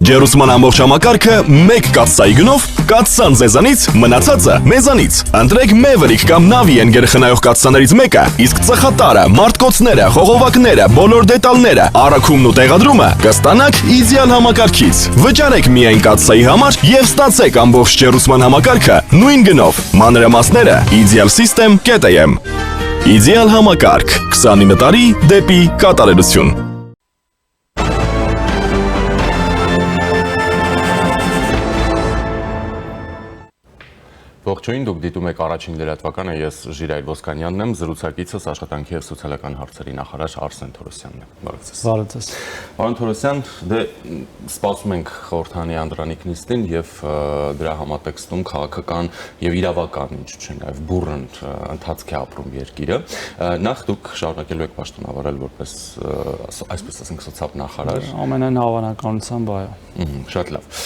Ջերուսման ամբողջ համակարգը մեկ կաթսայի գնով, կաթսան ձեզանից, մնացածը մեզանից։ Ընտրեք Maverick կամ Navi ընկերխնայող կաթսաներից մեկը, իսկ ծխատարը, մարտկոցները, խողովակները, բոլոր դետալները, առաքումն ու տեղադրումը կստանաք իդեալ համակարգից։ Վճարեք միայն կաթսայի համար եւ ստացեք ամբողջ ջերուսման համակարգը նույն գնով։ Մանրամասները idealsystem.am Իդեալ համակարգ 29 տարի դեպի կատարելություն։ Ողջույն, դուք դիտում եք առաջին լրատվականը, ես Ժիրայր Ոսկանյանն եմ, զրուցակիցս աշխատանքի եւ սոցիալական հարցերի նախարար Արսեն Թորոսյանն է։ Բարև ձեզ։ Բարև ձեզ։ Պարոն Թորոսյան, սպասում ենք խորհրդանի անդրանիկ նիստին եւ դրա համատեքստում քաղաքական եւ իրավական, ինչ չէ, նաեւ բուրըն ընթացք է ապրում երկիրը։ Նախ դուք շարունակելու եք պաշտոնավարել որպես այսպես ասենք սոցիալ-նախարար։ Ամենայն հավանականությամբ այո։ Շատ լավ։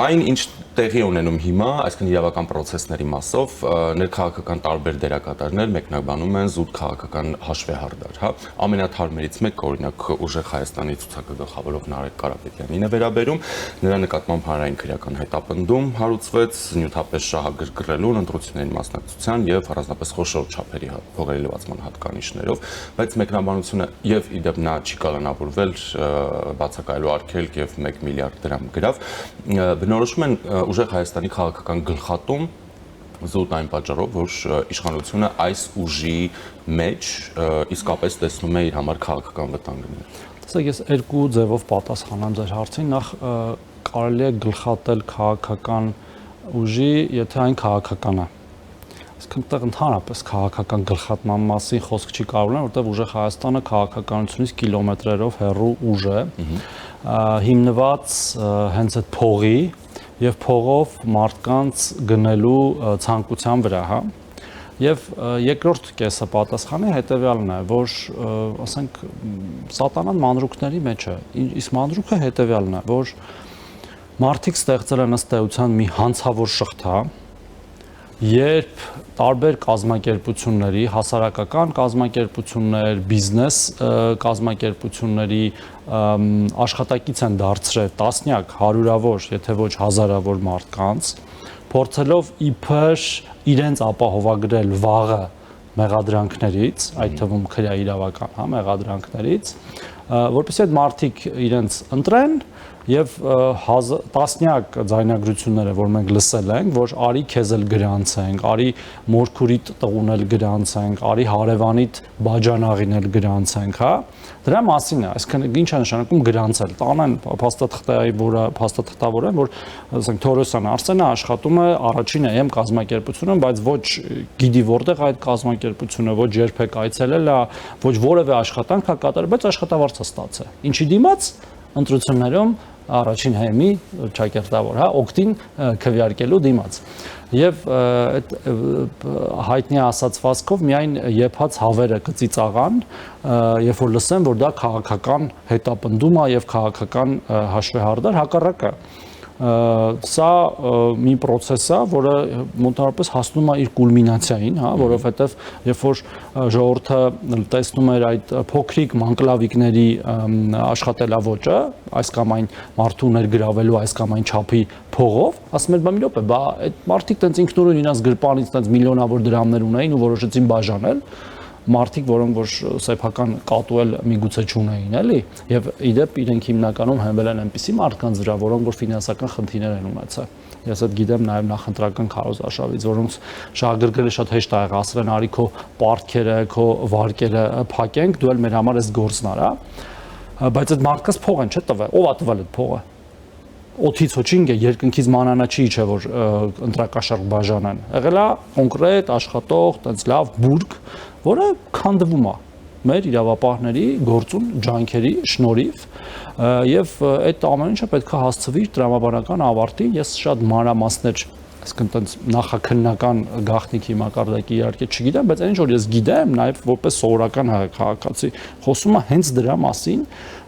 Այն ինչ տեղի ունենում հիմա, այսինքն իրավական process-ների մասով ներքաղաքական տարբեր դերակատարներ մեկնաբանում են զուտ քաղաքական հաշվեհարդար, հա։ Ամենաթարմերից մեկը օրինակ ուժեղ Հայաստանի ցուցակագլխավորող Նարեկ Կարապետյանին է վերաբերում, նրա նկատմամբ հանրային քրեական հետապնդում հարուցվեց նյութապես շահագրգռելուն, ընտրությունների մասնակցության եւ առանձնապես խոշոր չափերի փողերի լվացման հատկանիշներով, բայց մեկնաբանությունը եւ իդեպ նա չի կալանավորվել բացակայելու արգելք եւ 1 միլիարդ դրամ գրավ, բնորոշում են ուժեղ Հայաստանի քաղաքական գլխատում զուտ այն պատճառով, որ իշխանությունը այս ուժի մեջ իսկապես տեսնում է իր համար քաղաքական վտանգներ։ Տեսեք, ես երկու ձևով պատասխանեմ ձեր հարցին, նախ կարելի է գլխատել քաղաքական ուժի, եթե այն քաղաքական է։ Այսինքն այդտեղ ընդհանրապես քաղաքական գլխատման մասին խոսք չի կարող լինել, որտեղ ուժեղ Հայաստանը քաղաքականությունից կիլոմետրերով հեռու ուժ է, հիմնված հենց այդ փողի եւ փողով մարդկանց գնելու ցանկության վրա, հա։ Եվ երկրորդ կեսը պատասխանի հետեւյալն է, որ ասենք սատանան մանրուքների մեջ է։ Իսկ մանրուքը հետեւյալն է, որ մարդիկ ստեղծել են ըստ էության մի հանցավոր շղթա, երբ տարբեր կազմակերպությունների, հասարակական կազմակերպություններ, բիզնես կազմակերպությունների աշխատակից են դարձրել տասնյակ, հարյուրավոր, եթե ոչ հազարավոր մարդկանց, փորձելով իբր իրենց ապահովագրել վաղը մեղադրանքներից, այդ թվում քրեաիրավական, հա, մեղադրանքներից, որպեսզի այդ մարդիկ իրենց ընտրեն եւ տասնյակ ձայնագրությունները, որ մենք լսել ենք, որ արի քեզ էլ գրանցենք, արի մորքուրիդ տղուն էլ գրանցենք, արի հարևանիդ բաժանաղին էլ գրանցենք, հա, դրա մասին է, այսինքն ինչ է նշանակում գրանցել, տանեն փաստաթղթավորեն, որ ասենք Թորոսյան Արսենը աշխատում է առաջին եմ կազմակերպությունում, բայց ոչ գիտի որտեղ այդ կազմակերպությունը, ոչ երբեք այցելել է, ոչ որևէ աշխատանք է կատարել, բայց աշխատավարձ է ստացել։ Ինչի դիմաց ընտրություններում առաջին հեմի ճակերտավոր, հա, օկտին քվեարկելու դիմաց։ Եվ այդ հայտնի ասացվածքով միայն եփած հավերը կծիծաղան, երբ որ լսեն, որ դա քաղաքական հետապնդում է եւ քաղաքական հաշվեհարդար, հակառակը սա մի process է, որը մոտավորապես հասնում է իր կուլմինացիային, հա, որովհետև երբ որ ժողովուրդը տեսնում էր այդ փոքրիկ մանկլավիկների աշխատելավոճը, այս կամ այն մարդու ներգրավելու այս կամ այն չափի փողով, ասում էր, բա մի րոպե, բա այդ մարդիկ տենց ինքնուրույն իրենց գրպանից տենց միլիոնավոր դրամներ ունեին ու որոշեցին բաժանել, մարդիկ, որոնք որ սեփական կատուել միգուցե չունեին, էլի, եւ իդեպ իրենք հիմնականում հենվել են այնպիսի մարդկանց վրա, որոնք որ ֆինանսական խնդիրներ են ունեցել։ Ես այդ գիտեմ նաեւ նախընտրական քարոզարշավից, որոնց շահագրգռելը շատ հեշտ է եղել, ասել են արի քո պարտքերը, քո վարկերը փակենք, դու էլ մեր համար ես գործն արա, բայց այդ մարդկանց փող են չտվել, ով է տվել այդ փողը։ Օթից ոչինչ է, երկնքից մանանա չի, չէ որ ընտրակաշառք բաժանեն։ Եղել է կոնկրետ աշխատող, տենց լավ բուրգ, որը քանդվում է մեր իրավապահների գործուն ջանքերի շնորհիվ եւ այդ ամեն ինչը պետք է հասցվի տրամաբանական ավարտին։ Ես շատ մանրամասներ այսինքն տենց նախաքննական գաղտնիքի մակարդակի իհարկե չգիտեմ, բայց այն ինչ որ ես գիտեմ, նաև որպես սովորական քաղաքացի, խոսում է հենց դրա մասին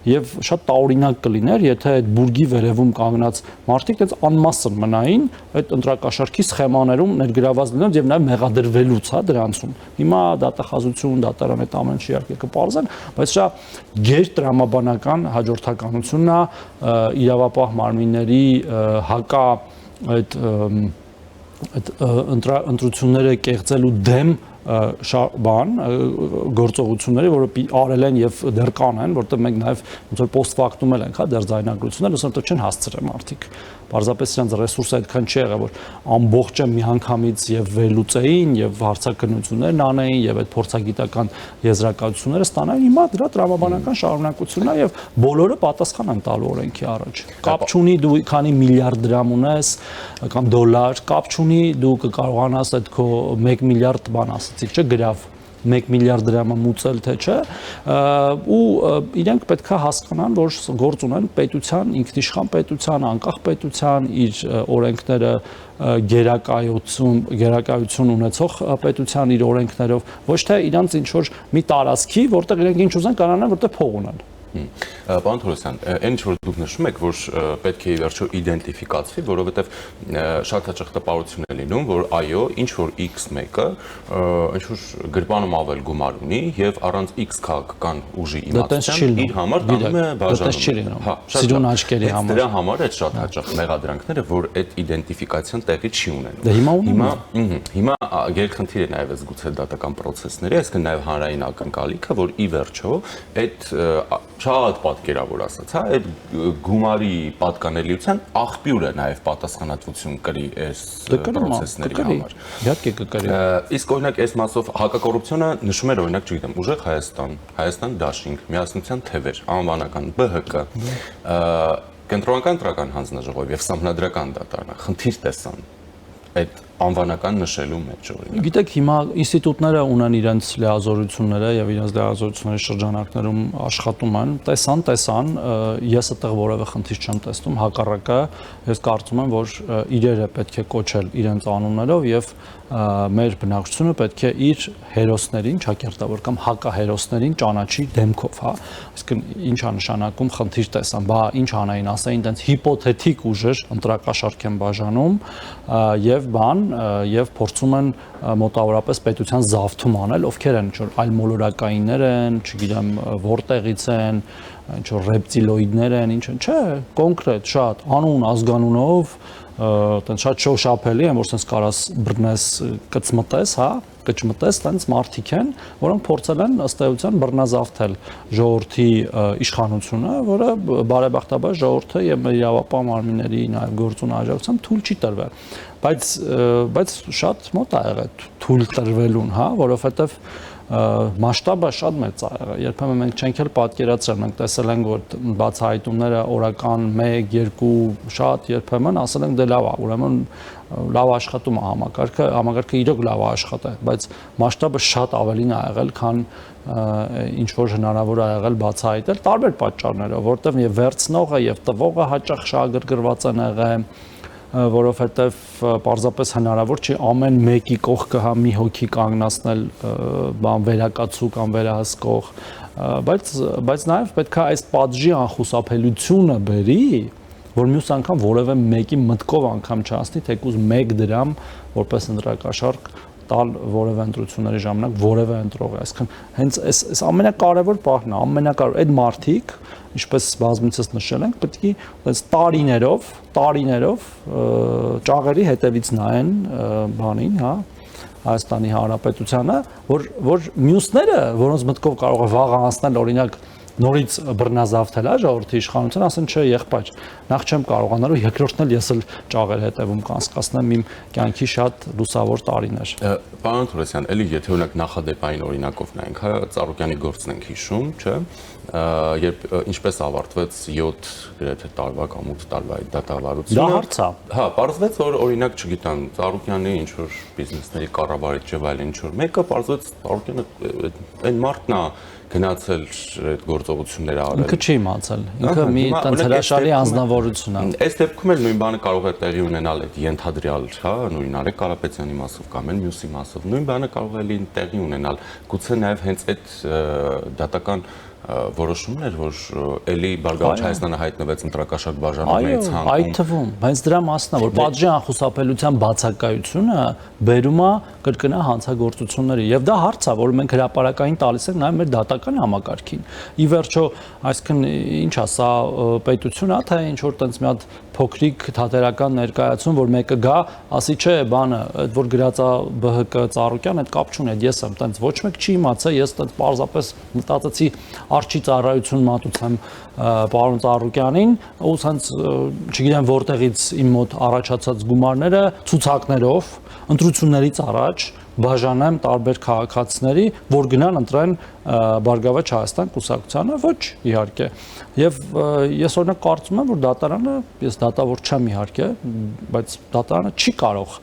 եւ շատ տարօրինակ կլիներ, եթե այդ բուրգի վերևում կանգնած մարդիկ այդպես անմասն մնային այդ ընտրակաշարքի սխեմաներում ներգրաված լինելով եւ նաեւ մեղադրվելուց, հա, դրանցում։ Հիմա դատախազություն, դատարան այդ ամեն ինչը իհարկե կպարզեն, բայց սա գերտրամաբանական հաջորդականությունն է իրավապահ մարմինների հակա այդ ընտրությունները կեղծելու դեմ բան գործողությունները, որը արել են եւ դեռ կան են, որտեղ մենք նաեւ ոնց որ post factum ենք, հա, դեռ ձայնագրություններ, ուսանող չեն հասցրել մարդիկ։ Պարզապես նրանց ռեսուրսը այդքան չի եղել, որ ամբողջը միանգամից եւ վերլուծեին եւ հարցակնություններն անեին եւ այդ փորձագիտական եզրակացությունները ստանային։ Հիմա դրա տրամաբանական շարունակությունն է եւ բոլորը պատասխան են տալու օրենքի առաջ։ Կապ չունի դու քանի միլիարդ դրամ ունես կամ դոլար, կապ չունի դու կկարողանաս այդ քո 1 միլիարդ բան ասացիք, չէ, գրավ 1 միլիարդ դրամը մուծել թե չէ, ու իրենք պետք է հասկանան, որ գործ ունեն պետության, ինքնիշխան պետության, անկախ պետության, իր օրենքները գերակայություն ունեցող պետության իր օրենքներով, ոչ թե իրանց ինչ որ մի տարածքի, որտեղ իրենք ինչ ուզեն կանանան, որտեղ փող ունեն։ Պարոն Թորոսյան, այն ինչ որ դուք նշում եք, որ պետք է վերջո իդենտիֆիկացվի, որովհետև շատ հաճախ տպավորություն է լինում, որ այո, ինչ որ X1-ը ինչ որ գրպանում ավել գումար ունի եւ առանց X քաղաքական ուժի իմացության իր համար տանում է բաժանում։ Հա, սիրուն աչքերի համար։ Դրա համար է շատ հաճախ մեղադրանքները, որ այդ իդենտիֆիկացիան տեղի չի ունենում։ Դե Հիմա գերխնդիր է նաեւ այս գուցե դատական process-ների, այսինքն նաեւ հանրային ակնկալիքը, որ ի վերջո այդ շատ պատկերավոր ասած, հա, այդ գումարի պատկանելիության աղբյուր է նաև պատասխանատվություն կրի այս process-ների համար։ Իհարկե կկրի։ Իսկ օրինակ այս մասով հակակոռուպցիոնը նշում էր օրինակ, չգիտեմ, ուժեղ Հայաստան դաշինք, միասնության թևեր, անվանական ԲՀԿ, կենտրոնական ընտրական հանձնաժողով եւ սահմանադրական դատարանը խնդիր տեսան այդ անվանական նշելու մեջ օրինակ։ Գիտեք, հիմա ինստիտուտները ունեն իրենց լիազորությունները եւ իրենց լիազորությունների շրջանակներում աշխատում են, տեսան, ես այդտեղ որևէ խնդիր չեմ տեսնում, հակառակը ես կարծում եմ, որ իրերը պետք է կոչել իրենց անուններով եւ մեր բնակչությունը պետք է իր հերոսներին, ճակերտավոր կամ հակահերոսներին ճանաչի դեմքով, հա։ Այսինքն ինչ է նշանակում խնդիր տեսան, բա ինչ անային, ասային, այդպես հիպոթետիկ ուժեր ընտրակաշարք են բաժանում եւ բան եւ փորձում են մոտավորապես պետության զավթում անել, ովքեր են, ինչ որ այլ մոլորակայիններ են, չգիտեմ, որտեղից են, ինչ որ ռեպտիլոիդներ են, ինչ են, չէ, կոնկրետ, շատ անուն, ազգանունով, այդպես շատ շոշափելի են, որ sense կարաս բռնես, կծմտես, հա, կճմտես, այդպես մարդիկ են, որոնք փորձել են ըստ էության բռնազավթել ժողովրդի իշխանությունը, որը բարեբախտաբար ժողովուրդը եւ մեր իրավապահ մարմինների նաեւ գործուն աջակցությամբ թույլ չի տրվել, բայց շատ մոտ ա եղել թույլ տրվելուն, հա, որովհետեւ մասշտաբը շատ մեծ է եղել։ Երբեմն մենք չենք էլ պատկերացրել, մենք տեսել ենք, որ բացահայտումները օրական 1-2 շատ երբեմն ասել ենք դե լավ է, ուրեմն լավ աշխատում է համակարգը իրոք լավ է աշխատել, բայց մասշտաբը շատ ավելին է եղել, քան ինչ որ հնարավոր է եղել բացահայտել տարբեր պատճառներով, որտեղ եւ վերցնողը եւ տվողը հաճախ շահագրգռված են եղել, որովհետև պարզապես հնարավոր չի ամեն մեկի կողքը հա մի հոգի կանգնացնել բան վերակացու կամ վերահսկող, բայց նաև պետք է այս պատժի անխուսափելիությունը բերի, որ մյուս անգամ որևէ մեկի մտքով անգամ չանցնի թեկուզ 1 դրամ որպես ընտրակաշարք տալ որևէ ընտրությունների ժամանակ որևէ ընտրողի, այսինքն հենց այս ամենակարևոր պահն է, ամենակարևոր այդ մարդիկ, ինչպես բազմիցս նշել ենք, պետք է այս տարիներով ճաղերի հետևից նայեն բանին, հա, Հայաստանի Հանրապետությանը, որ մյուսները, որոնց մտքով կարող է վաղ անցնել, օրինակ նորից բռնազավթել է ժողովրդի իշխանությունը, ասեն չէ, եղբայր, նախ չեմ կարողանալու, երկրորդն էլ ես էլ ճաղեր հետևում կանցկացնեմ իմ կյանքի շատ լուսավոր տարիներ։ Պարոն Թորոսյան, էլի եթե օրինակ նախադեպային օրինակով նայենք, հա, Ծառուկյանի գործն ենք հիշում, չէ՞, երբ ինչպես ավարտվեց 7 գրեթե տարվա կամ 8 տարվա այդ դատավարությունը։ Դա հարց է։ Հա, պարզվեց, որ օրինակ, չգիտեմ, Ծառուկյանի ինչ որ բիզնեսների կառավարիչ եւ այլն ինչ որ մեկը պարզվեց Ծառուկյանը այն մարդն է, գնացել այդ գործողությունները արել։ Ինքը չի իմացել։ Ինքը մի տենց հրաշալի անձնավորություն է։ Այս դեպքում էլ նույն բանը կարող է տեղի ունենալ այդ ենթադրյալ, հա, նույն Արեգ Կարապետյանի մասով կամ այն մյուսի մասով։ Նույն բանը կարող է լինի տեղի ունենալ։ Գուցե նաև հենց այդ դատական որոշումն էր, որ էլի Բարգավաճ Հայաստանը հայտնվեց ընտրակաշառք բաժանումների ցանկում։ Այդ թվում, հենց դրա մասն է, որ պատժի անխուսափելիության բացակայությունը բերում է կրկնա հանցագործությունների։ Եվ դա հարց է, որ մենք հրապարակային տալիս ենք նաև մեր դատական համակարգին։ Ի վերջո, այսինքն ինչ է, սա պետություն է, թե ինչ որ տենց մի հատ փոքրիկ թատերական ներկայացում, որ մեկը գա, ասի չէ, բանը, այդ որ գրածա ԲՀԿ Ծառուկյան, այդ կապ չունի, ես եմ տենց ոչ մեկ չի իմացա, ես տենց պարզապես մտածեցի արչի ծառայություն մատուցեմ պարոն Ծառուկյանին, ու ցած չգիտեմ որտեղից իմ մոտ առաջացած գումարները ցուցակներով ընտրություններից առաջ բաժանեմ տարբեր քաղաքացիների, որ գնան ընտրեն Բարգավաճ Հայաստան կուսակցությանը, ոչ իհարկե։ Եվ ես օրինակ կարծում եմ, որ դատարանը, ես դատավոր չեմ իհարկե, բայց դատարանը չի կարող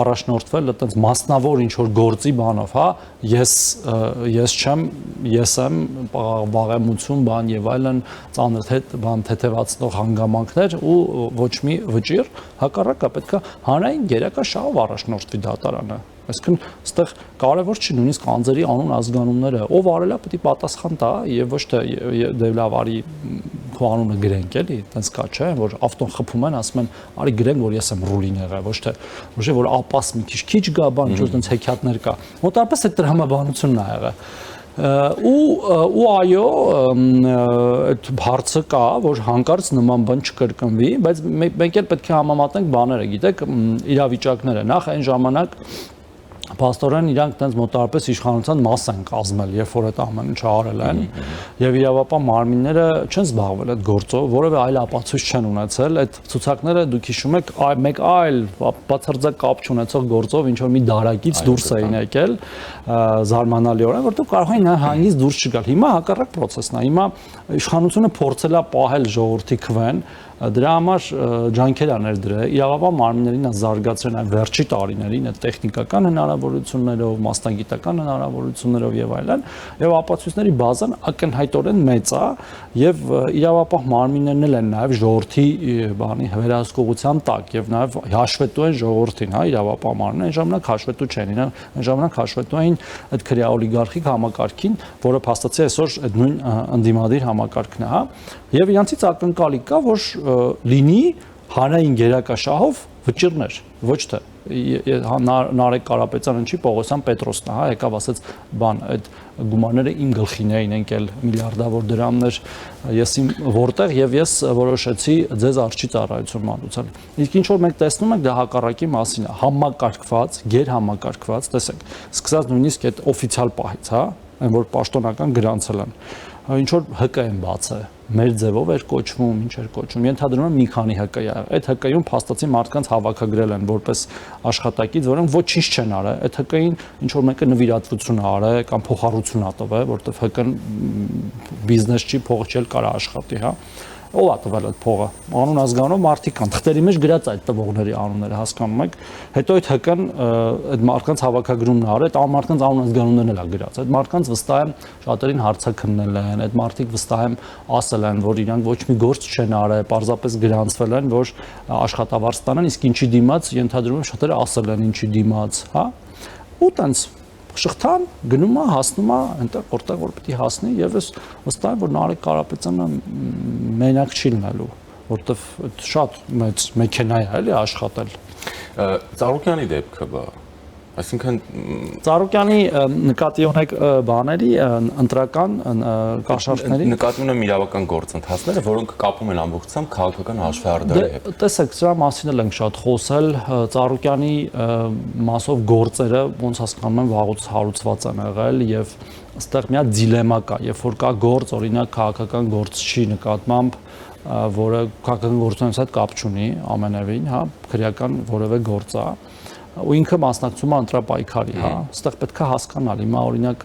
առաջնորդվել այդպես մասնավոր ինչ որ գործի բանով, հա, ես չեմ, ես եմ բաղեմություն բան եւ այլն ծանր բան թեթևացնող հանգամանքներ ու ոչ մի վճիռ, հակառակը պետքա հանրային գերակաշահով առաջնորդվի դատարանը։ Այսինքն, այստեղ կարևոր չի նույնիսկ անձերի անուն ազգանունները, ով արել է պետք է պատասխան տա եւ ոչ թե դե լավ արի քո անունը գրենք էլի, այտենց կա չէ, որ ավտոն խփում են, ասում են արի գրենք, որ ես եմ ռուլին եղել, ոչ թե որ ապաս մի քիչ գա, բան ինչ որ այտենց հեքիաթներ կա։ Մոտարպես այդ տրամաբանությունն է եղել։ Ու այո, այդ հարցը կա, որ հանկարծ նման բան չկրկնվի, բայց մենք էլ պետք է համեմատենք բաները, գիտեք, իրավիճակները։ Նախ այն ժամանակ Պաստորեն իրանք տենց մոտարապես իշխանության մաս են կազմել, երբ որ այդ ամեն ինչը արել են, եւ իրավապահ մարմինները չեն զբաղվել այդ գործով, որևէ այլ ապացույց չեն ունեցել, այդ ցուցակները դուք հիշում եք, մեկ այլ բացարձակ կապ չունեցող գործով ինչ որ մի դարակից դուրս էին եկել, զարմանալիորեն, որտեղ կարող էին հանգիստ դուրս չգալ։ Հիմա հակառակ process-ն է, հիմա իշխանությունը փորձել է պահել ժողովրդի քվեն, դրա համար ջանքեր ա ներդրել, իրավապահ մարմիններին ա զարգացրել այն վերջի տարիներին այդ տեխնիկական հնարավորություններով, մասնագիտական հնարավորություններով եւ այլն, եւ ապացույցների բազան ակնհայտորեն մեծ է եւ իրավապահ մարմիններն էլ են նաեւ ժողովրդի բանի վերահսկողության տակ եւ նաեւ հաշվետու են ժողովրդին, հա, իրավապահ մարմինները այն ժամանակ հաշվետու չեն, այն ժամանակ հաշվետու էին այդ քրեա օլիգարխիկ համակարգին, որը փաստացի այսօր այդ նույն ընդդիմադիր համակարգն է, հա, եւ իրանցից ակնկալի կա, որ լինի հանրային գերակաշահով վճիռներ, ոչ թե Նարեկ Կարապետյանը չի, Պողոսյան Պետրոսն է, հա, եկավ ասեց, բան, այդ գումարները իմ գլխին էին ընկել միլիարդավոր դրամներ, ես իմ որտեղ եւ ես որոշեցի ձեզ արչի ծառայություն մատուցել։ Իսկ ինչ որ մենք տեսնում ենք, դա հակառակի մասին է, համակարգված, գերհամակարգված, տեսեք, սկսած նույնիսկ այդ օֆիցիալ պահից, հա, այն որ պաշտոնական գրանցել են, ինչ որ ՀԿ-ն բացը մեր ձևով էր կոչվում, ինչ էր կոչվում։ Ենթադրում եմ մի քանի ՀԿ-յ ա։ Այդ ՀԿ-յում փաստացի մարդկանց հավաքագրել են որպես աշխատակից, որոնք ոչինչ չեն արել։ Այդ ՀԿ-ին ինչ որ մեկը նվիրատվություն ա արել կամ փոխառություն ա տվել, որտեվ ՀԿ-ն բիզնես չի, փող չել կարա աշխատի, հա։ Ով ա տվել այդ փողը։ Անուն ազգանով մարդիկ կան։ Թղթերի մեջ գրած այդ տվողների անունները, հասկանում եք։ Հետո այդ ՀԿ-ն այդ մարդկանց հավաքագրումն ա արել, այդ մարդկանց անուն ազգանուններն էլ ա գրած։ Այդ մարդկանց վստահ եմ շատերին հարցաքննել են, այդ մարդիկ վստահ եմ ասել են, որ իրանք ոչ մի գործ չեն արել, պարզապես գրանցվել են, որ աշխատավարձ ստանան, իսկ ինչի դիմաց ենթադրում եմ շատերը ասել են ինչի դիմաց, հա։ Ու տենց շղթան գնում է, հասնում է այնտեղ, որտեղ որ պետք է հասնի, եւ ես վստահ եմ, որ Նարեկ Կարապետյանը մենակ չի լինելու, որտեվ շատ մեծ մեքենա է էլի աշխատել։ Ծառուկյանի դեպքը բա, այսինքն Ծառուկյանի նկատի ունեք բաների, ընտրական կաշառքների։ Նկատի ունեմ իրավական գործընթացները, որոնք կապում են ամբողջությամբ քաղաքական հաշվեհարդարի հետ։ Տեսեք, սրա մասին էլ ենք շատ խոսել, Ծառուկյանի մասով գործերը ոնց հասկանում եմ վաղուց հարուցված են եղել եւ այստեղ մի հատ դիլեմա կա, երբ որ կա գործ, օրինակ քաղաքական գործ չի նկատմամբ, որը քաղաքական գործունեության հետ կապ չունի ամենևին, հա, քրեական որևէ գործ է, ու ինքը մասնակցում է ընտրապայքարի, հա, այստեղ պետք է հասկանալ, հիմա օրինակ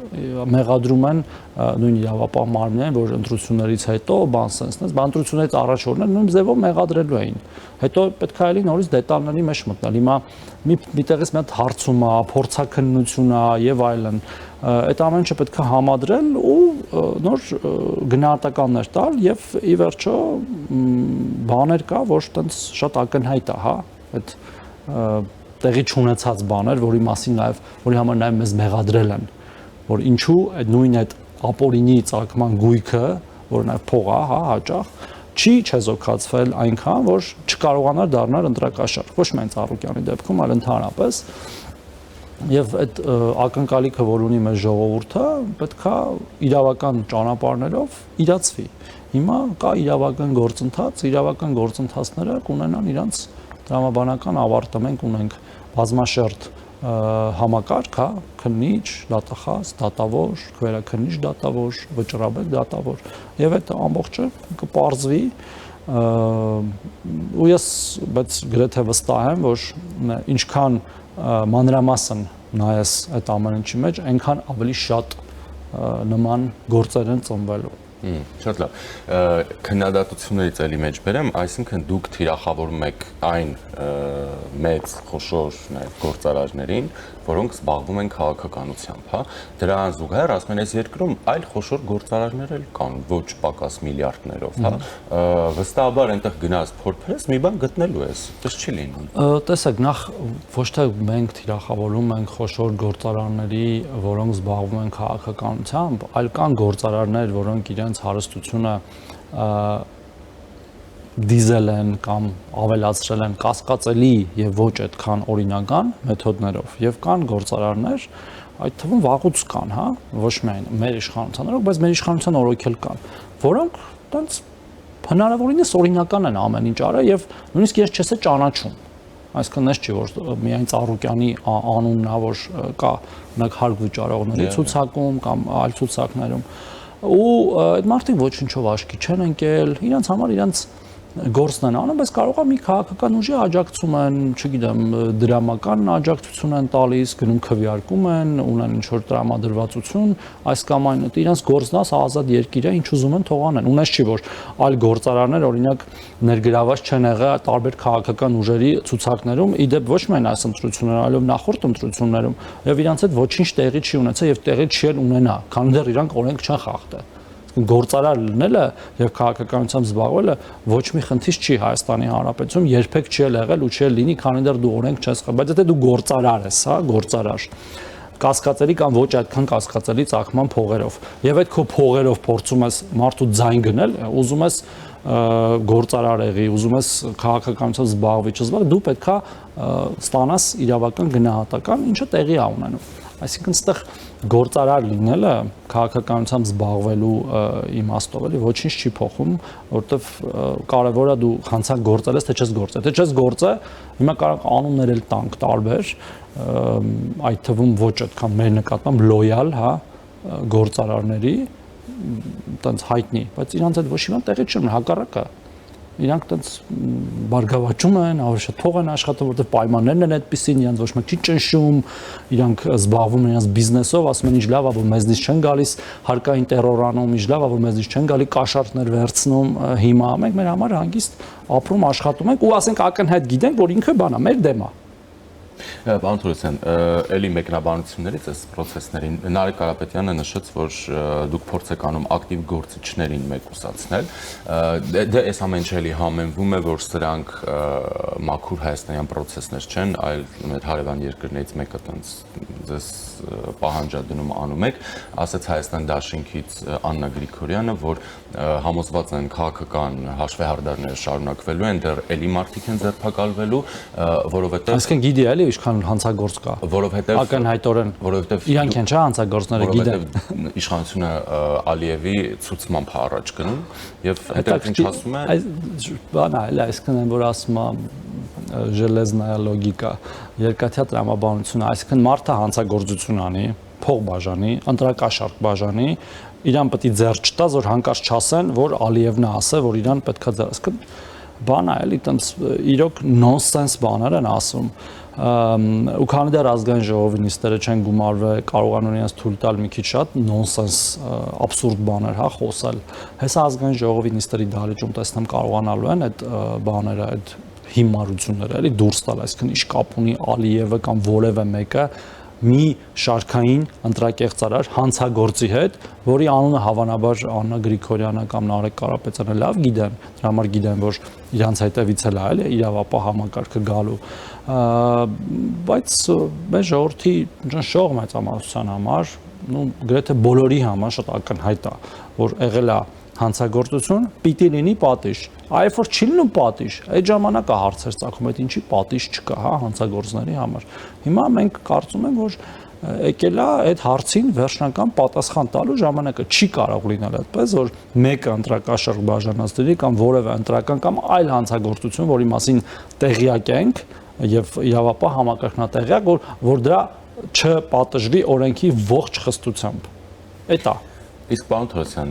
մեղադրում են նույն իրավապահ մարմիններին, որ ընտրություններից հետո բան սենսնես, բան ընտրություններից առաջ օրներ նույն ձևով մեղադրելու էին։ Հետո պետք է էլի նորից դետալների մեջ մտնել։ Հիմա միտեղից մի հատ հարցում է, փորձաքննություն է եւ այլն։ Այդ ամեն ինչը պետք է համադրել ու նոր գնահատականներ տալ եւ ի վերջո բաներ կա, որ տենց շատ ակնհայտ է, հա, այդ տեղի չունեցած բաներ, որի համար նաեւ մեզ մեղադրել են, որ ինչու այդ նույն այդ ապօրինի ծագման գույքը, որ նաեւ փող է, հա, հաճախ չի չեզոքացվել այնքան, որ չկարողանար դառնալ ընտրակաշառք, ոչ միայն Ծառուկյանի դեպքում, այլ ընդհանրապես։ Եվ այդ ակնկալիքը, որ ունի մեր ժողովուրդը, պետքա իրավական ճանապարհներով իրացվի։ Հիմա կա իրավական գործընթացները կունենան իրանց տրամաբանական ավարտը, մենք ունենք բազմաշերտ համակարգ, հա, քննիչ, դատախազ, դատավոր, քվերաքննիչ դատավոր, վճռաբեկ դատավոր, եւ այդ ամբողջը կպարզվի ու ես բայց գրեթե վստահ եմ, որ ինչքան մանրամասն նայես այդ ամեն ինչի մեջ, այնքան ավելի շատ նման գործեր են ծնվելու։ Շատ լավ։ Քննադատություններից էլի մեջ բերեմ, այսինքն դուք թիրախավորում եք այն մեծ խոշոր գործարարներին, որոնք զբաղվում են քաղաքականությամբ, հա։ Դրան զուգահեռ ասում են, այս երկրում այլ խոշոր գործարարներ էլ կան, ոչ պակաս միլիարդներով, հա։ Վստահաբար այնտեղ գնաց փորփրես, մի բան գտնելու ես, դες չի լինում։ Տեսեք, նախ ոչ թե մենք թիրախավորում ենք խոշոր գործարարների, որոնք զբաղվում են քաղաքականությամբ, այլ կան գործարարներ, որոնք իրենց հարստությունը դիզել են կամ ավելացրել են կասկածելի եւ ոչ այդքան օրինական մեթոդներով եւ կան գործարարներ, այդ թվում վաղուց կան, հա, ոչ միայն մեր իշխանության օրոք, բայց մեր իշխանության օրոք էլ կան, որոնք տենց հնարավորինս օրինական են ամեն ինչ արել եւ նույնիսկ ես չես ճանաչում։ Այսինքն ես չի որ միայն Ծառուկյանի անունն է, որ կա մենակ հարկ վճարողների ցուցակում կամ այլ ցուցակներում ու այդ մարդիկ ոչինչով աշկի չեն ընկել, իրենց համար իրենց գործն են անում, բայց կարող է մի քաղաքական ուժի աջակցում են, չգիտեմ, դրամական աջակցություն են տալիս, գնում քվեարկում են, ունեն ինչ-որ տրամադրվածություն, այս կամ այն, իրենց գործն է, ազատ երկիր է, ինչ ուզում են թող անեն։ Ունես չի, որ այլ գործարաններ, օրինակ, ներգրաված չեն եղել տարբեր քաղաքական ուժերի ցուցակներում, իդեպ ոչ միայն այս ընտրություններում, այլև նախորդ ընտրություններում, եւ իրանց հետ ոչինչ տեղի չի ունեցել եւ տեղի չի ունենա, քանի դեռ իրանք օրենք չեն խախտել։ Գործարար լինելը եւ քաղաքականությամբ զբաղվելը ոչ մի խնդիր չի Հայաստանի Հանրապետությունում, երբեք չի եղել ու չի լինի, քանի դեռ դու օրենք չես խախտել, բայց եթե դու գործարար ես, հա, գործարար, կասկածելի կամ ոչ այդքան կասկածելի ծագման փողերով, եւ այդ քո փողերով փորձում ես մարդու ձայն գնել, ուզում ես գործարար եղի, ուզում ես քաղաքականությամբ զբաղվի, չզբաղվի, դու պետքա ստանաս իրավական գնահատական, ինչը տեղի է ունենում։ Այսինքն այստեղ գործարար լինելը քաղաքականությամբ զբաղվելու իմաստով էլի ոչինչ չի փոխում, որովհետև կարևորը դու հանցանք գործել ես, թե չես գործել։ Թե չես գործել, հիմա կարող անուններ էլ տանք տարբեր, այդ թվում ոչ այդքան մեր նկատմամբ լոյալ, հա, գործարարների, տենց հայտնի, բայց իրանց այդ ոչ մի բան տեղի չունի, հակառակը։ Իրանք տենց բարգավաճում են, ավելի շատ փող են աշխատում, որտեղ պայմաններն են այդպեսին, իրանք ոչ մեկ չի ճնշում, իրանք զբաղվում են իրանք բիզնեսով, ասում են ինչ լավ է, որ մեզնից չեն գալիս հարկային տերոր անում, ինչ լավ է, որ մեզնից չեն գալի կաշառքներ վերցնում, հիմա մենք մեր համար հանգիստ ապրում, աշխատում ենք ու ասենք ակնհայտ գիտենք, որ ինքը բան է, մեր դեմ է։ Պարոն Թորոսյան, էլի մեկնաբանություններից այս process-ներին Նարեկ Կարապետյանը նշեց, որ դուք փորձ եք անում ակտիվ գործիչներին մեկուսացնել։ Դե այս ամեն ինչը էլի համեմվում է, որ սրանք մաքուր հայաստանյան process-ներ չեն, այլ մեր հարևան երկրներից մեկը տենց ձեզ պահանջադնում անում եք, ասաց Հայաստան Դաշինքից Աննա Գրիգորյանը, որ համոզված են քաղաքական հաշվեհարդարները շարունակվելու են, դեռ էլի մարդիկ են ձերբակալվելու, որովհետև այսինքն գիտի էլի ինչքան հանցագործ կա, որովհետև ակնհայտորեն, որովհետև իրանք են չէ հանցագործները գիտեն, իշխանությունը Ալիևի ցուցմամբ առաջ գնում եւ հետո ինչ ասում է, բանա էլ այսինքն են որ ասում է ժելեզնայա լոգիկա, երկաթյա տրամաբանությունը, այսինքն մարդը հանցագործություն անի, փող բաժանի, ընտրակաշառք բաժանի, իրան պետք է ձեռ չտա, որ հանկարծ չասեն, որ Ալիևն է ասել, որ իրան պետքա ձեռ, այսինքն բան է էլի տենց իրոք նոնսենս բաներ են ասում։ ու քանի դեռ ազգային ժողովի նիստերը չեն գումարվել, կարողանում իրենց թույլ տալ մի քիչ շատ նոնսենս, աբսուրդ բաներ, հա, խոսալ։ Հեսա ազգային ժողովի նիստերի դահլիճում տեսնեմ կարողանալու են այդ բաները, այդ հիմարությունները էլի դուրս տալ, այսինքն ինչ կապ ունի Ալիևը կամ որևէ մեկը մի շարքային ընտրակեղծարար հանցագործի հետ, որի անունը հավանաբար Աննա Գրիգորյանը կամ Նարեկ Կարապետյանը լավ գիտեն, դրա համար գիտեն, որ իրանց հետևից էլ է, էլի իրավապահ համակարգը գալու, բայց մեր ժողովրդի ճնշող մեծամասնության համար, գրեթե բոլորի համար շատ ակնհայտ է, որ եղել է հանցագործություն, պիտի լինի պատիժ։ Այբ որ չի լինում պատիժ, այդ ժամանակ է հարցեր ծագում, այդ ինչի պատիժ չկա, հա, հանցագործների համար։ Հիմա մենք կարծում ենք, որ եկել է այդ հարցին վերջնական պատասխան տալու ժամանակը չի կարող լինել այդպես, որ մեկը ընտրակաշառք բաժանած դրի կամ որևէ ընտրական կամ այլ հանցագործություն, որի մասին տեղյակ ենք եւ իրավապահ համակարգն է տեղյակ, որ դրա չպատժվի օրենքի ողջ խստությամբ։ Էդ է։ Իսկ պարոն Թորոսյան,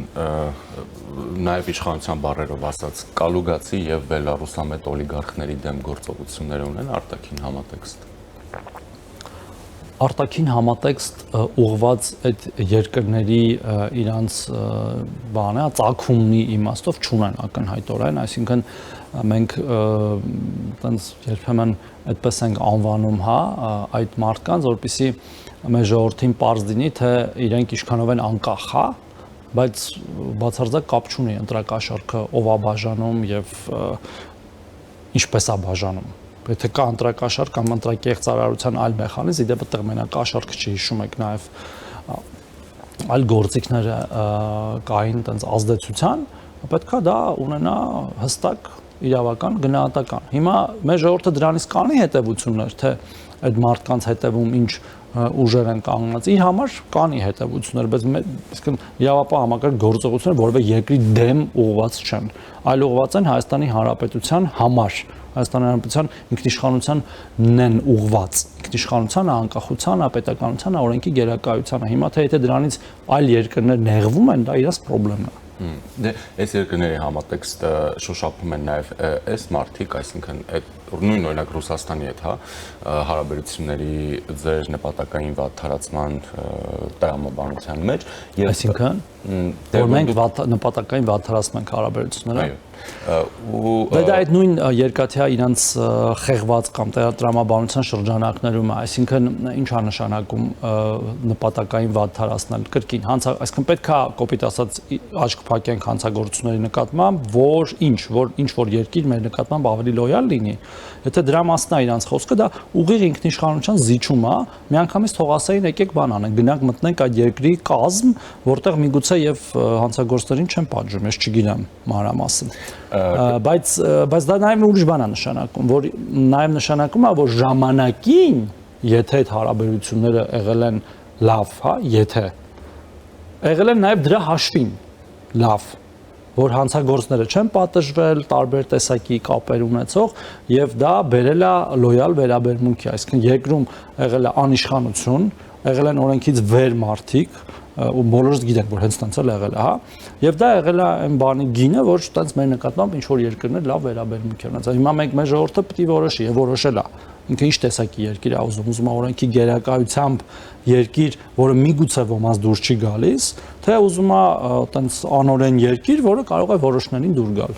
նաև իշխանության բառերով ասած, կալուգացի եւ բելարուսամետ օլիգարխների դեմ գործողություններ ունեն արտաքին համատեքստ։ Արտաքին համատեքստ ուղված այդ երկրների իրանց բանը, ծագումնի իմաստով չունեն ակնհայտորեն, այսինքն մենք տենց երբեմն այդպես ենք անվանում, հա, այդ մարդկանց, որպեսզի մեր ժողովրդին պարզ լինի, թե իրենք ինչքանով են անկախ, հա, բայց բացարձակ կապ չունի ընտրակաշառքը ով է բաժանում եւ ինչպես է բաժանում։ Եթե կա ընտրակաշառք կամ ընտրակեղծարարության այլ մեխանիզմ, իդեպ այդտեղ մենակ կաշառքը չի, հիշում եք նաեւ այլ գործիքներ կային տենց ազդեցության, պետքա դա ունենա հստակ իրավական գնահատական։ Հիմա մեր ժողովուրդը դրանից կանի հետևություններ, թե այդ մարդկանց հետևում ինչ ուժեր են կանգնած, իր համար կանի հետևություններ, բայց իսկն իրավապահ համակարգ գործողությունները որևէ երկրի դեմ ուղղված չեն, այլ ուղղված են Հայաստանի Հանրապետության համար, Հայաստանի Հանրապետության ինքնիշխանությանն են ուղղված, ինքնիշխանությանը, անկախությանը, պետականությանը, օրենքի գերակայությանը։ Հիմա թե դրանից այլ երկրներ նեղվում են, դա իրաց խնդիրն է։ Դե այս երկրների համատեքստը շոշափում են նաև այս մարդիկ, այսինքն այդ նույն օրինակ Ռուսաստանի հետ, հա, հարաբերությունների ձեր նպատակային վատթարացման տրամաբանության մեջ, այսինքն որ մենք նպատակային վատթարացնում ենք հարաբերությունները։ Դա այդ նույն երկաթյա իրանց խեղված կամ տրամաբանության շրջանակներում է, այսինքն ինչ է նշանակում նպատակային վատթարացնել կրկին, այսինքն պետք է կոպիտ ասած աչք փակենք հանցագործությունների նկատմամբ, որ ինչ որ երկիր մեր նկատմամբ ավելի լոյալ լինի։ Եթե դրա մասն է իրանց խոսքը, դա ուղիղ ինքնիշխանության զիջում է, միանգամից թող ասային եկեք բան անենք, գնանք մտնենք այդ երկրի կազմ, որտեղ միգուցե եւ հանցագործներին չեն պատժում, ես չգիտեմ մանրամասն։ Բայց դա նաև ուրիշ բան է նշանակում, որ նաև նշանակում է, որ ժամանակին, եթե այդ հարաբերությունները եղել են լավ, հա, եթե եղել են նաև դրա հաշվին լավ, որ հանցագործները չեն պատժվել, տարբեր տեսակի կապեր ունեցող եւ դա բերել է լոյալ վերաբերմունքի, այսինքն երկրում եղել է անիշխանություն, եղել են օրենքից վեր մարդիկ, ու բոլորս գիտենք, որ հենց տենց էլ եղել է, հա, եւ դա եղել է այն բանի գինը, որ տենց մեր նկատմամբ ինչ որ երկրներ լավ վերաբերմունք ունեն։ Հիմա մենք մեր ժողովուրդը պետք է որոշի եւ որոշել է։ Ինքը ինչ տեսակի երկիր է ուզում է օրենքի գերակայությամբ երկիր, որը միգուցե ոմանց դուրս չի գալիս, թե ուզում է տենց անօրեն երկիր, որը կարող է որոշներին դուր գալ։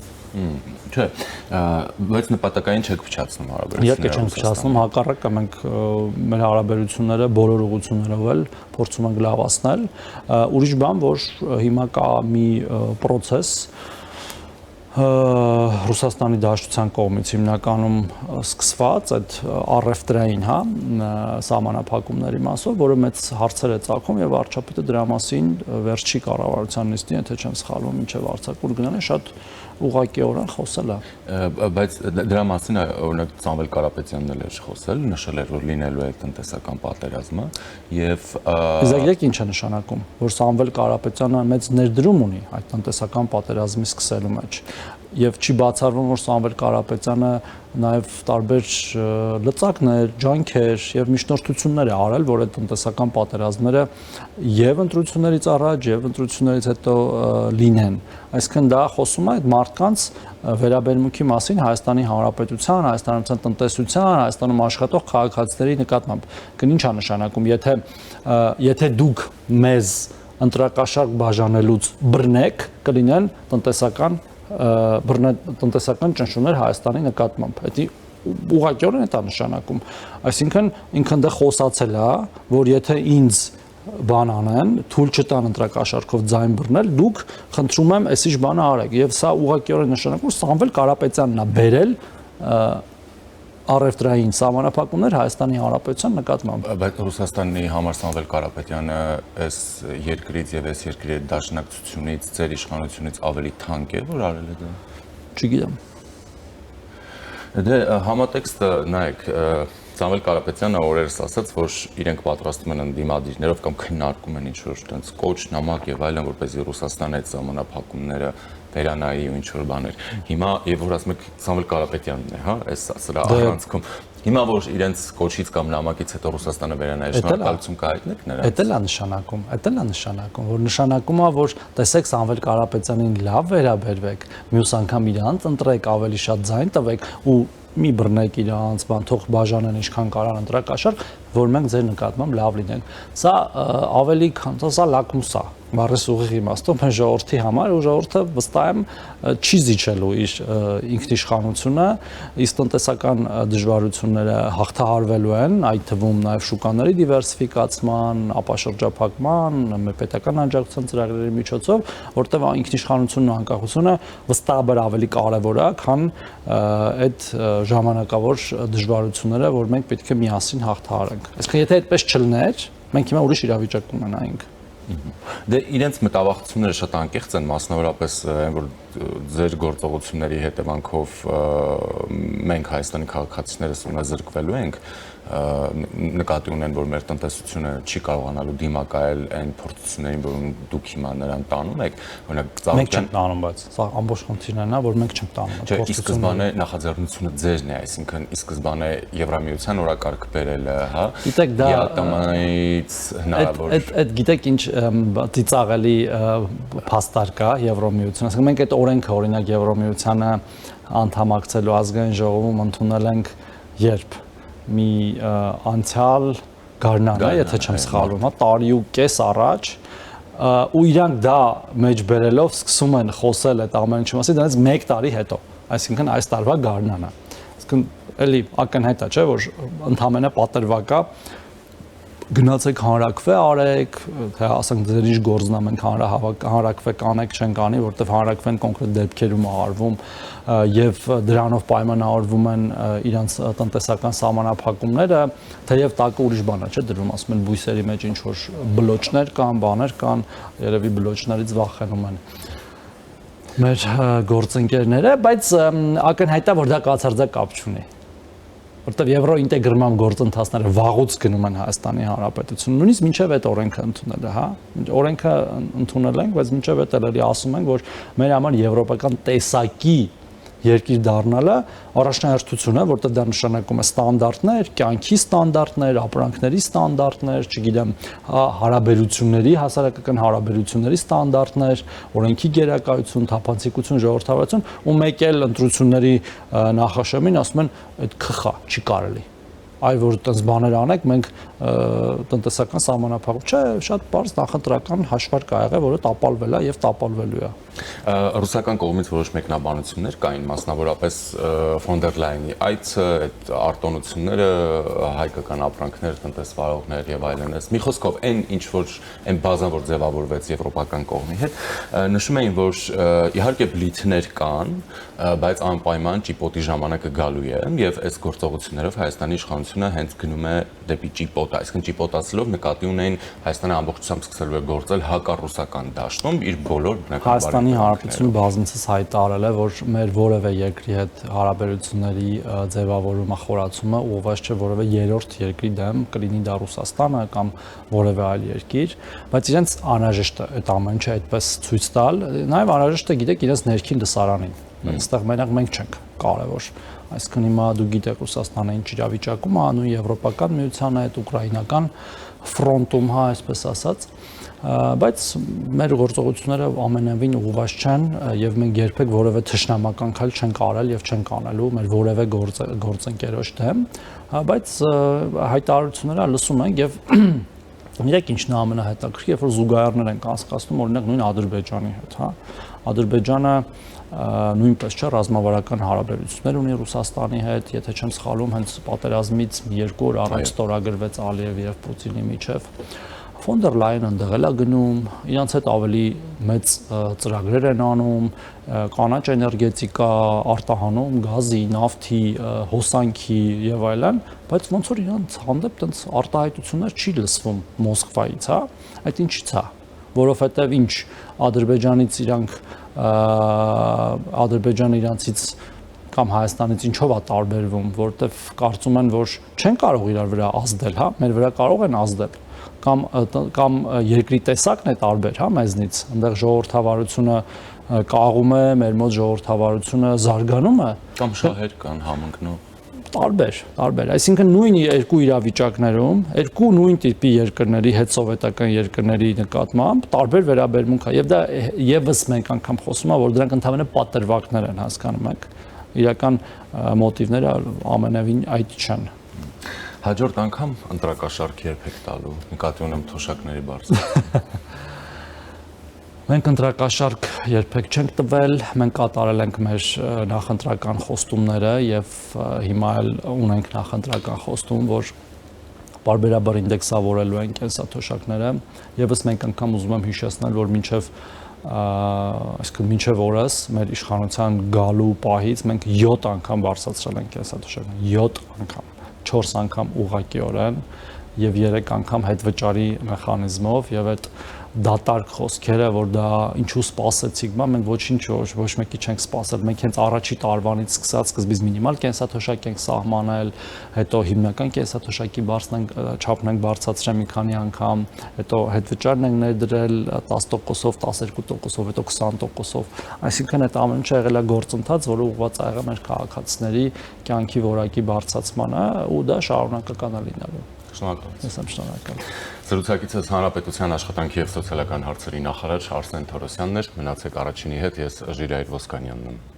Չէ, բայց նպատակային չեք փչացնում հարաբերությունները։ Իհարկե չենք փչացնում, հակառակը մենք մեր հարաբերությունները բոլոր ուղղություններով էլ փորձում ենք լավացնել։ Ուրիշ բան, որ հիմա կա մի process Ռուսաստանի Դաշնության կողմից հիմնականում սկսված այդ առևտրային, հա, սահմանափակումների մասով, որը մեծ հարցեր է ծագում եւ վարչապետը դրա մասին վերջի կառավարության նիստին, եթե չեմ սխալվում, մինչեւ արձակուրդ գնալը շատ ուղղակիորեն խոսել է։ Բայց դրա մասին օրինակ Սամվել Կարապետյանն էլ էր խոսել, նշել էր, որ լինելու է տնտեսական պատերազմը եւ Իսկ ինչ է նշանակում, որ Սամվել Կարապետյանը մեծ ներդրում ունի այդ տնտեսական պատերազմի սկսելու մեջ։ Եվ չի բացառվում, որ Սամվել Կարապետյանը նաև տարբեր լծակներ, ջանքեր եւ միջնորդություններ է արել, որ այդ տնտեսական պատերազմները եւ ընտրություններից առաջ եւ ընտրություններից հետո լինեն։ Այսինքն դա խոսում է այդ մարդկանց վերաբերմունքի մասին Հայաստանի Հանրապետության, Հայաստանյան տնտեսության, Հայաստանում աշխատող քաղաքացիների նկատմամբ։ Ինչ է նշանակում, եթե դուք մեզ ընտրակաշարք բաժանելուց բռնեք, կլինեն տնտեսական ճնշումներ Հայաստանի նկատմամբ։ Դա ուղղակիորեն է նշանակում։ Այսինքն ինքն դա խոսացել է, որ եթե ինձ բան անեն, թույլ չտան ընտրակաշարքով ձայն բռնել, դուք խնդրում եմ այսիշ բանը արեք։ Եվ սա ուղղակիորեն նշանակում Սամվել Կարապետյանն է բերել առևտրային սահմանափակումներ Հայաստանի Հանրապետության նկատմամբ։ Բայց Ռուսաստանի համար Սամվել Կարապետյանը այս երկրից եւ այս երկրի դաշնակցությունից, ձեր իշխանությունից ավելի թանկ է, որ արել է դա։ Չգիտեմ։ Դե համատեքստը նայեք, Սամվել Կարապետյանը օրերս ասաց, որ իրենք պատրաստում են ընդդիմադիրներով կամ քննարկում են ինչ-որ տենց կոչ, նամակ եւ այլն, որպեսզի Ռուսաստանը այդ սահմանափակումները վերանայի ու ինչ-որ բաներ։ Հիմա եւ որ ասում եք Սամվել Կարապետյանն է, հա, այս սրա առանցքում։ Հիմա որ իրենց կոչից կամ նամակից հետո Ռուսաստանը վերանայի, շնորհակալություն կհայտնեք նրանց։ Դա էլ է նշանակում, որ նշանակում է, որ տեսեք Սամվել Կարապետյանին լավ վերաբերվեք, մյուս անգամ իրանց ընտրեք, ավելի շատ ձայն տվեք ու մի բռնեք իրանց, բան թող բաժանեն ինչքան կարան ընտրակաշարք, որ մենք ձեր նկատմամբ լավ լինենք։ Սա ավելի քան սա լակմուս է, բառս ուղիղ իմաստով մեր ժողովրդի համար, ու ժողովուրդը վստահ եմ չի զիջելու իր ինքնիշխանությունը, իսկ տնտեսական դժվարությունները հաղթահարվելու են, այդ թվում նաև շուկաների դիվերսիֆիկացման, ապաշրջափակման, մեր պետական աջակցության ծրագրերի միջոցով, որտեղ ինքնիշխանությունն ու անկախությունը վստահաբար ավելի կարևոր է, քան այդ ժամանակավոր դժվարությունները, որ մենք պետք է միասին հաղթահարենք։ Այսինքն եթե այդպես չլներ, մենք հիմա ուրիշ իրավիճակ կունենայինք։ Դե իրենց մտավախությունները շատ անկեղծ են, մասնավորապես այն որ ձեր գործողությունների հետևանքով մենք Հայաստանի քաղաքացիներս ունազրկվելու ենք, նկատի ունեն, որ մեր տնտեսությունը չի կարողանալու դիմակայել այն փորձություններին, որ դուք հիմա նրան տանում եք, օրինակ մենք չենք տանում, բայց սա ամբողջ խնդիրն է, որ մենք չենք տանում։ Չէ, ի սկզբանե նախաձեռնությունը ձերն է, այսինքն ի սկզբանե Եվրամիության օրակարգ բերելը, հա։ Գիտեք, դա ԵԱՏՄ-ից հնարավոր։ Այդ գիտեք ինչ ծիծաղելի փաստար կա Եվրամիությունում։ Ասենք մենք այդ օրենքը, օրինակ Եվրամիությանը անդամակցելու ազգային ժողովում ընդունել ենք երբ մի անցյալ գարնան է, եթե չեմ սխալվում, հա, տարի ու կես առաջ, ու իրանք դա մեջ բերելով սկսում են խոսել այդ ամեն ինչի մասին, դրանից 1 տարի հետո, այսինքն այս տարվա գարնանը։ Այսինքն էլի ակնհայտ է, չէ, որ ընդհանրապես պատրվակ է, գնացեք հանրակրվե արեք, թե ասենք ձեր ինչ գործն է, մենք հանրակրվե կանեք, չենք անի, որտեղ հանրակրվեն կոնկրետ դեպքերում է արվում եւ դրանով պայմանավորվում են իրանց տնտեսական սահմանափակումները, թեև տակը ուրիշ բան է, չէ, դրվում ասում են բույսերի մեջ ինչ որ բլոճներ կան, բաներ կան, երևի բլոճներից վախենում են մեր գործընկերները, բայց ակնհայտ է, որ դա կացարձակ կապ չունի։ Որտեղ եվրոինտեգրման գործընթացները վաղուց գնում են Հայաստանի Հանրապետությունում, նույնիսկ մինչև այդ օրենքը ընդունելը, հա, օրենքը ընդունել ենք, բայց մինչև այդ էլի ասում ենք, որ մեր համար եվրոպական տեսակի երկիր դառնալը առաջնահերթություն է, որտեղ դա նշանակում է ստանդարտներ, կյանքի ստանդարտներ, ապրանքների ստանդարտներ, չգիտեմ, հարաբերությունների, հասարակական հարաբերությունների ստանդարտներ, օրենքի գերակայություն, թափանցիկություն, ժողովրդավարություն, ու մեկ էլ ընտրությունների նախաշեմին ասում են, այդ քխա, չի կարելի։ Այ որ այդպես բաներ անեք, մենք տնտեսական սահմանափակում, չէ, շատ բարձ նախընտրական հաշվարկ ա եղել, որը տապալվել է եւ տապալվելու է։ Ռուսական կողմից որոշ մեկնաբանություններ կային, մասնավորապես ֆոն դեր Լայնի այցը, այդ արտոնությունները, հայկական ապրանքներ, տնտեսվարողներ եւ այլն, մի խոսքով այն ինչ որ այն բազան որ ձևավորվեց եվրոպական կողմի հետ, նշում էին, որ իհարկե բլիթներ կան, բայց անպայման ճիպոտի ժամանակը գալու է եւ այս գործողություններով Հայաստանի իշխանությունը հենց գնում է դեպի ճիպոտ, այսինքն ճիպոտացելով նկատի ունեն Հայաստանը ամբողջությամբ սկսելու է գործել հակառուսական դաշտում իր բոլոր բնականաբար Հայաստանի Հանրապետությունը բազմիցս հայտարարել է, որ մեր որևէ երկրի հետ հարաբերությունների ձևավորումը, խորացումը ուղղված չէ որևէ երրորդ երկրի դեմ, կլինի դա Ռուսաստանը կամ որևէ այլ երկիր, բայց իրենց անհրաժեշտ է այդ ամեն ինչը այդպես ցույց տալ, նաև անհրաժեշտ է գիտեք իրենց ներքին լսարանին։ Այստեղ մենք չենք կարևոր։ Այսինքն հիմա դու գիտեք Ռուսաստանը ինչ իրավիճակում է, նույն Եվրոպական միությանը հետ ուկրաինական ֆրոնտում, հա, այսպես ասած, բայց մեր գործողությունները ամենևին ուղղված չեն եւ մենք երբեք որևէ թշնամական քայլ չենք արել եւ չենք անելու մեր որևէ գործընկերոջ դեմ, բայց հայտարարությունները լսում ենք եւ իրեք ինչն է ամենահետաքրքիր, երբ որ զուգահեռներ են անցկացնում օրինակ նույն Ադրբեջանի հետ, հա, Ադրբեջանը նույնպես չէ ռազմավարական հարաբերություններ ունի Ռուսաստանի հետ, եթե չեմ սխալվում, հենց պատերազմից 2 օր առաջ ստորագրվեց Ալիևի եւ Պուտինի միջև Ֆոն դեր Լայենը ընդեղել է գնում, իրանց հետ ավելի մեծ ծրագրեր են անում, կանաչ էներգետիկա արտահանում, գազի, նավթի, հոսանքի եւ այլն, բայց ոնց որ իրանց հանդեպ տենց արտահայտություններ չի լսվում Մոսկվայից, հա, այդ ինչի՞ց է, որովհետեւ ինչ Ադրբեջանից իրանք Ադրբեջանը իրանցից կամ Հայաստանից ինչով է տարբերվում, որովհետեւ կարծում են, որ չեն կարող իրար վրա ազդել, հա, մեր վրա կարող են ազդել կամ երկրի տեսակն է տարբեր, հա, մեզնից, այնտեղ ժողովրդավարությունը կաղում է, մեր մոտ ժողովրդավարությունը զարգանում է կամ շահեր կան համընկնում տարբեր, այսինքն նույն երկու իրավիճակներում, երկու նույն տիպի երկրների հետ սովետական երկրների նկատմամբ տարբեր վերաբերմունք է եւ դա եւս մենք անգամ խոսում ենք, որ դրանք ընդհանրապես պատրվակներ են, հասկանում եք, իրական մոտիվները ամենևին այդ չեն։ Հաջորդ անգամ ընտրակաշարք երբ եք տալու, նկատի ունեմ թոշակների բարձր։ Մենք ընտրակաշարք երբեք չենք տվել, մենք կատարել ենք մեր նախընտրական խոստումները եւ հիմա էլ ունենք նախընտրական խոստում, որ բարբերաբար ինդեքսավորելու են կենսաթոշակները, եւս մենք անգամ ուզում եմ հիշեցնել, որ մինչև օրս մեր իշխանության գալու պահից մենք 7 անգամ բարձրացրել ենք կենսաթոշակները, 7 անգամ, 4 անգամ ուղղակիորեն եւ 3 անգամ հետվճարի մեխանիզմով եւ այդ դատարկ խոսքերը, որ դա ինչու սպասեցիք, մենք ոչ մեկի չենք սպասել, մենք հենց առաջի տարվանից սկսած սկզբից մինիմալ կենսաթոշակ ենք սահմանել, հետո հիմնական կենսաթոշակի չափն ենք բարձրացրել մի քանի անգամ, հետո հետվճարն ենք ներդրել 10%-ով, 12%-ով, հետո 20%-ով, այսինքն այդ ամեն ինչը եղել է գործընթաց, որը ուղղված է եղել մեր քաղաքացիների կյանքի որակի բարձրացմանը ու դա շարունակական է լինելու։ Շնորհակալ։ Զրուցակիցս Հանրապետության աշխատանքի եւ սոցիալական հարցերի նախարար Արսեն Թորոսյանն էր, մնացեք առաջինի հետ, ես Ժիրայր Ոսկանյանն եմ։